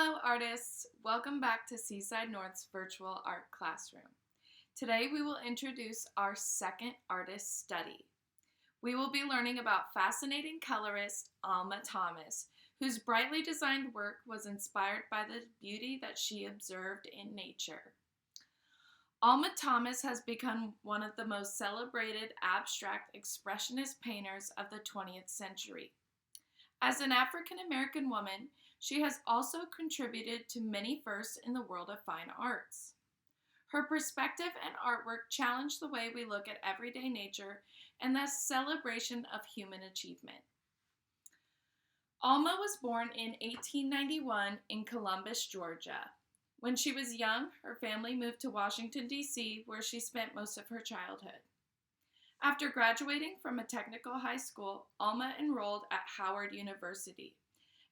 Hello artists, welcome back to Seaside North's virtual art classroom. Today we will introduce our second artist study. We will be learning about fascinating colorist Alma Thomas, whose brightly designed work was inspired by the beauty that she observed in nature. Alma Thomas has become one of the most celebrated abstract expressionist painters of the 20th century. As an African American woman, she has also contributed to many firsts in the world of fine arts. Her perspective and artwork challenge the way we look at everyday nature and the celebration of human achievement. Alma was born in 1891 in Columbus, Georgia. When she was young, her family moved to Washington, D.C., where she spent most of her childhood. After graduating from a technical high school, Alma enrolled at Howard University,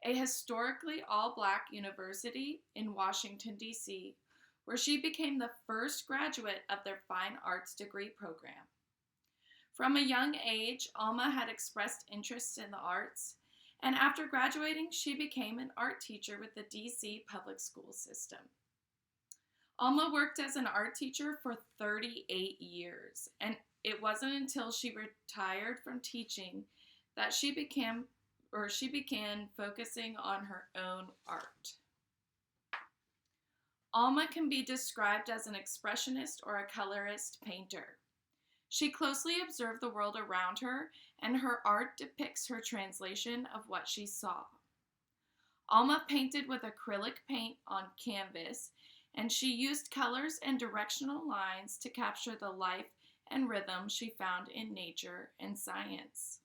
a historically all-black university in Washington, D.C., where she became the first graduate of their fine arts degree program. From a young age, Alma had expressed interest in the arts, and after graduating, she became an art teacher with the D.C. public school system. Alma worked as an art teacher for 38 years, and it wasn't until she retired from teaching that she began focusing on her own art. Alma can be described as an expressionist or a colorist painter. She closely observed the world around her, and her art depicts her translation of what she saw. Alma painted with acrylic paint on canvas, and she used colors and directional lines to capture the life and rhythm she found in nature and science.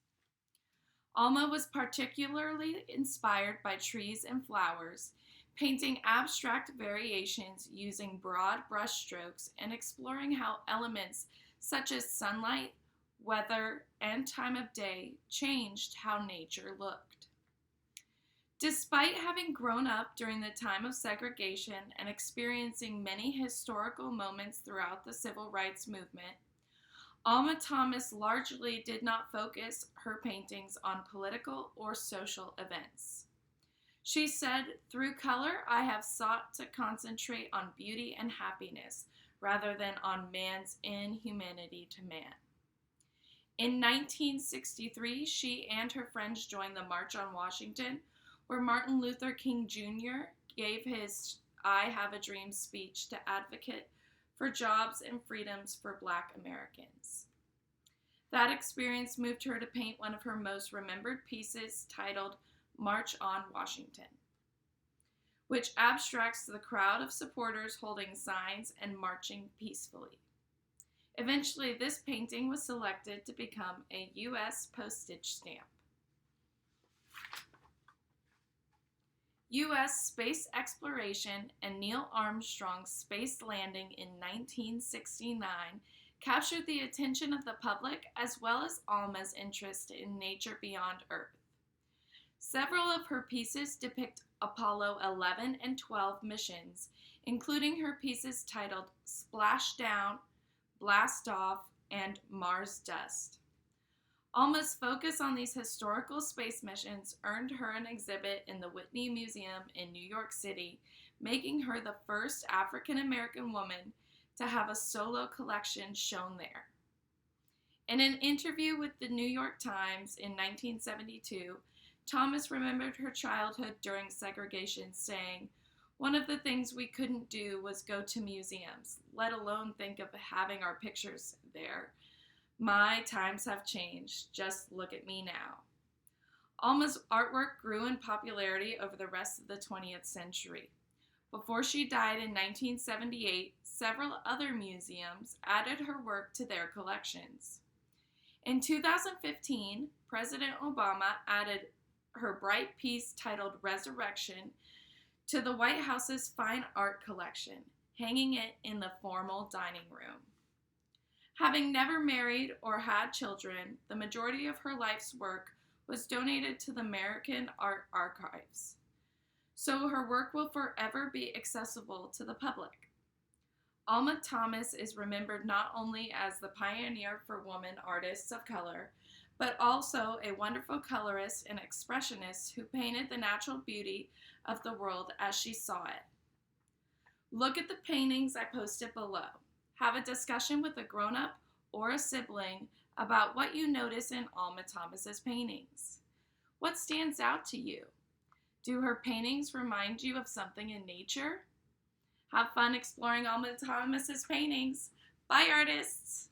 Alma was particularly inspired by trees and flowers, painting abstract variations using broad brushstrokes and exploring how elements such as sunlight, weather, and time of day changed how nature looked. Despite having grown up during the time of segregation and experiencing many historical moments throughout the civil rights movement, Alma Thomas largely did not focus her paintings on political or social events. She said, "Through color, I have sought to concentrate on beauty and happiness rather than on man's inhumanity to man." In 1963, she and her friends joined the March on Washington, where Martin Luther King Jr. gave his "I Have a Dream" speech to advocate for jobs and freedoms for Black Americans. That experience moved her to paint one of her most remembered pieces titled March on Washington, which abstracts the crowd of supporters holding signs and marching peacefully. Eventually, this painting was selected to become a U.S. postage stamp. U.S. space exploration and Neil Armstrong's space landing in 1969 captured the attention of the public as well as Alma's interest in nature beyond Earth. Several of her pieces depict Apollo 11 and 12 missions, including her pieces titled Splashdown, Blast Off, and Mars Dust. Alma's focus on these historical space missions earned her an exhibit in the Whitney Museum in New York City, making her the first African American woman to have a solo collection shown there. In an interview with the New York Times in 1972, Thomas remembered her childhood during segregation, saying, "One of the things we couldn't do was go to museums, let alone think of having our pictures there. My times have changed. Just look at me now." Alma's artwork grew in popularity over the rest of the 20th century. Before she died in 1978, several other museums added her work to their collections. In 2015, President Obama added her bright piece titled Resurrection to the White House's fine art collection, hanging it in the formal dining room. Having never married or had children, the majority of her life's work was donated to the American Art Archives, so her work will forever be accessible to the public. Alma Thomas is remembered not only as the pioneer for women artists of color, but also a wonderful colorist and expressionist who painted the natural beauty of the world as she saw it. Look at the paintings I posted below. Have a discussion with a grown-up or a sibling about what you notice in Alma Thomas's paintings. What stands out to you? Do her paintings remind you of something in nature? Have fun exploring Alma Thomas's paintings. Bye, artists!